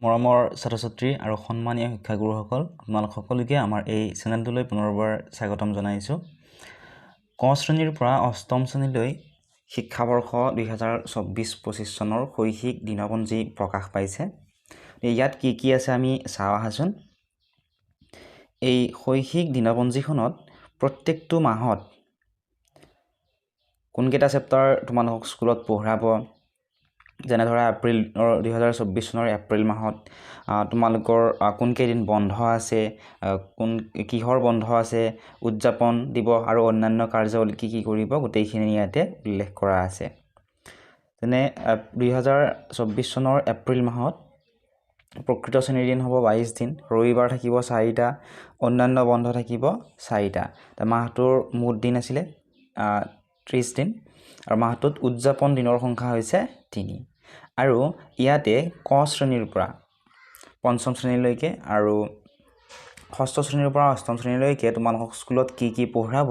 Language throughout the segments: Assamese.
মৰমৰ ছাত্ৰ-ছাত্ৰী আৰু সন্মানীয় শিক্ষাগুৰুসকল, আপোনালোক সকলোকে আমাৰ এই চেনেলটোলৈ পুনৰবাৰ স্বাগতম জনাইছোঁ। ক শ্ৰেণীৰ পৰা অষ্টম শ্ৰেণীলৈ শিক্ষাবৰ্ষ 2024-25 চনৰ শৈক্ষিক দিনপঞ্জী প্ৰকাশ পাইছে। ইয়াত কি কি আছে আমি চাওঁ আহাচোন। এই শৈক্ষিক দিনপঞ্জীখনত প্ৰত্যেকটো মাহত কোনকেইটা চেপ্টাৰ তোমালোকক স্কুলত পঢ়াব, যেনে ধৰা এপ্ৰিল 2024 চনৰ এপ্ৰিল মাহত তোমালোকৰ কোনকেইদিন বন্ধ আছে, কিহৰ বন্ধ আছে, উদযাপন দিৱস আৰু অন্যান্য কাৰ্যাৱলী কি কৰিব, গোটেইখিনি ইয়াতে উল্লেখ কৰা আছে। যেনে 2024 চনৰ এপ্ৰিল মাহত প্ৰকৃত শ্ৰেণীৰ দিন হ'ব 22 দিন, ৰবিবাৰ থাকিব 4টা, অন্যান্য বন্ধ থাকিব 4টা। মাহটোৰ মুঠ দিন আছিলে 30 দিন আৰু মাহটোত উদযাপন দিনৰ সংখ্যা হৈছে 3। আৰু ইয়াতে ক শ্ৰেণীৰ পৰা পঞ্চম শ্ৰেণীলৈকে আৰু ষষ্ঠ শ্ৰেণীৰ পৰা অষ্টম শ্ৰেণীলৈকে তোমালোকক স্কুলত কি কি পঢ়াব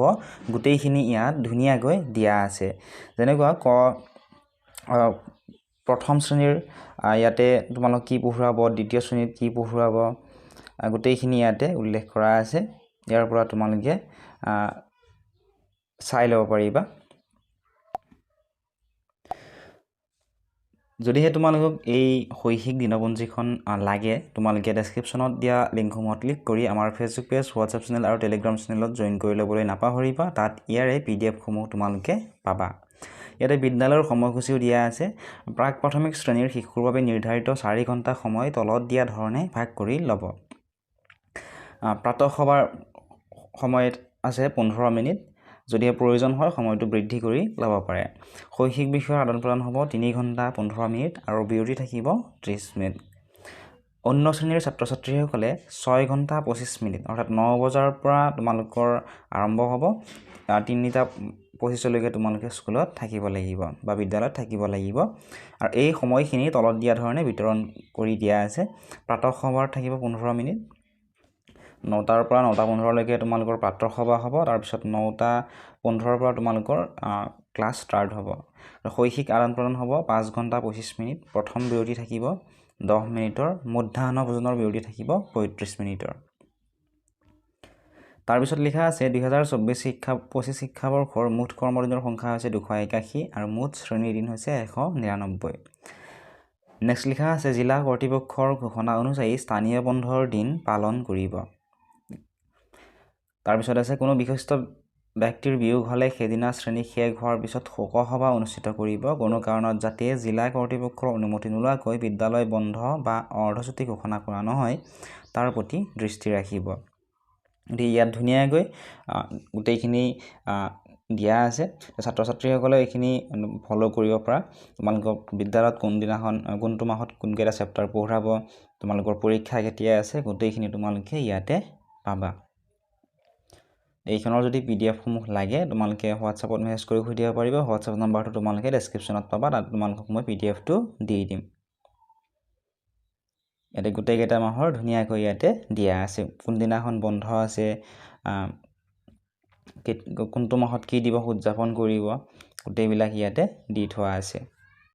গোটেইখিনি ইয়াত ধুনীয়াকৈ দিয়া আছে। যেনেকুৱা প্ৰথম শ্ৰেণীৰ ইয়াতে তোমালোক কি পঢ়াব, দ্বিতীয় শ্ৰেণীত কি পঢ়াব, গোটেইখিনি ইয়াতে উল্লেখ কৰা আছে। ইয়াৰ পৰা তোমালোকে চাই ল'ব পাৰিবা। যদিহে তোমালোকক এই শৈক্ষিক দিনপঞ্জীখন লাগে, তোমালোকে ডেছক্ৰিপশ্যনত দিয়া লিংকসমূহত ক্লিক কৰি আমাৰ ফেচবুক পেজ, হোৱাটছআপ চেনেল আৰু টেলিগ্ৰাম চেনেলত জইন কৰি ল'বলৈ নাপাহৰিবা। তাত ইয়াৰে PDF-সমূহ তোমালোকে পাবা। ইয়াতে বিদ্যালয়ৰ সময়সূচীও দিয়া আছে। প্ৰাক প্ৰাথমিক শ্ৰেণীৰ শিশুৰ বাবে নিৰ্ধাৰিত 4 ঘণ্টা সময় তলত দিয়া ধৰণে ভাগ কৰি ল'ব। প্ৰাতঃ সভাৰ সময়ত আছে 15 মিনিট। যদিহে প্ৰয়োজন হয় সময়টো বৃদ্ধি কৰি ল'ব পাৰে। শৈক্ষিক বিষয়ৰ আদান প্ৰদান হ'ব 3 ঘণ্টা 15 মিনিট আৰু বিৰতি থাকিব 30 মিনিট। অন্য শ্ৰেণীৰ ছাত্ৰ ছাত্ৰীসকলে 6 ঘণ্টা 25 মিনিট অৰ্থাৎ 9 বজাৰ পৰা তোমালোকৰ আৰম্ভ হ'ব, 3টা 25লৈকে তোমালোকে স্কুলত থাকিব লাগিব বা বিদ্যালয়ত থাকিব লাগিব। আৰু এই সময়খিনি তলত দিয়া ধৰণে বিতৰণ কৰি দিয়া আছে। প্ৰাতঃ সভাৰ থাকিব 15 মিনিট, 9টাৰ পৰা 9:15লৈকে তোমালোকৰ প্ৰাতঃ সভা হ'ব। তাৰপিছত 9:15ৰ পৰা তোমালোকৰ ক্লাছ ষ্টাৰ্ট হ'ব। শৈক্ষিক আদান প্ৰদান হ'ব 5 ঘণ্টা 25 মিনিট। প্ৰথম বিৰতি থাকিব 10 মিনিটৰ, মধ্যাহ্ন ভোজনৰ বিৰতি থাকিব 35 মিনিটৰ। তাৰপিছত লিখা আছে 2024-25 শিক্ষাবৰ্ষৰ মুঠ কৰ্মদিনৰ সংখ্যা হৈছে 281 আৰু মুঠ শ্ৰেণীৰ দিন হৈছে 199। নেক্সট লিখা আছে জিলা কৰ্তৃপক্ষৰ ঘোষণা অনুযায়ী স্থানীয় বন্ধৰ দিন পালন কৰিব। তাৰপিছত আছে কোনো বিশিষ্ট ব্যক্তিৰ বিয়োগ হ'লে সেইদিনা শ্ৰেণী শেষ হোৱাৰ পিছত শোকসভা অনুষ্ঠিত কৰিব। কোনো কাৰণত যাতে জিলা কৰ্তৃপক্ষৰ অনুমতি নোলোৱাকৈ বিদ্যালয় বন্ধ বা অৰ্ধছুটি ঘোষণা কৰা নহয় তাৰ প্ৰতি দৃষ্টি ৰাখিব। গতিকে ইয়াত ধুনীয়াকৈ গোটেইখিনি দিয়া আছে। ছাত্ৰ ছাত্ৰীসকলে এইখিনি ফ'ল' কৰিব পৰা। তোমালোকৰ বিদ্যালয়ত কোনটো মাহত কোনকেইটা চেপ্টাৰ পঢ়াব, তোমালোকৰ পৰীক্ষা কেতিয়া আছে, গোটেইখিনি তোমালোকে ইয়াতে পাবা। এইখনৰ যদি PDF-সমূহ লাগে তোমালোকে হোৱাটছআপত মেছেজ কৰি সুধিব পাৰিবা। হোৱাটছআপ নাম্বাৰটো তোমালোকে ডেছক্ৰিপশ্যনত পাবা, তাত তোমালোকক মই PDF-টো দি দিম। ইয়াতে গোটেইকেইটা মাহৰ ধুনীয়াকৈ ইয়াতে দিয়া আছে, কোনদিনাখন বন্ধ আছে, কোনটো মাহত কি দিৱস উদযাপন কৰিব, গোটেইবিলাক ইয়াতে দি থোৱা আছে।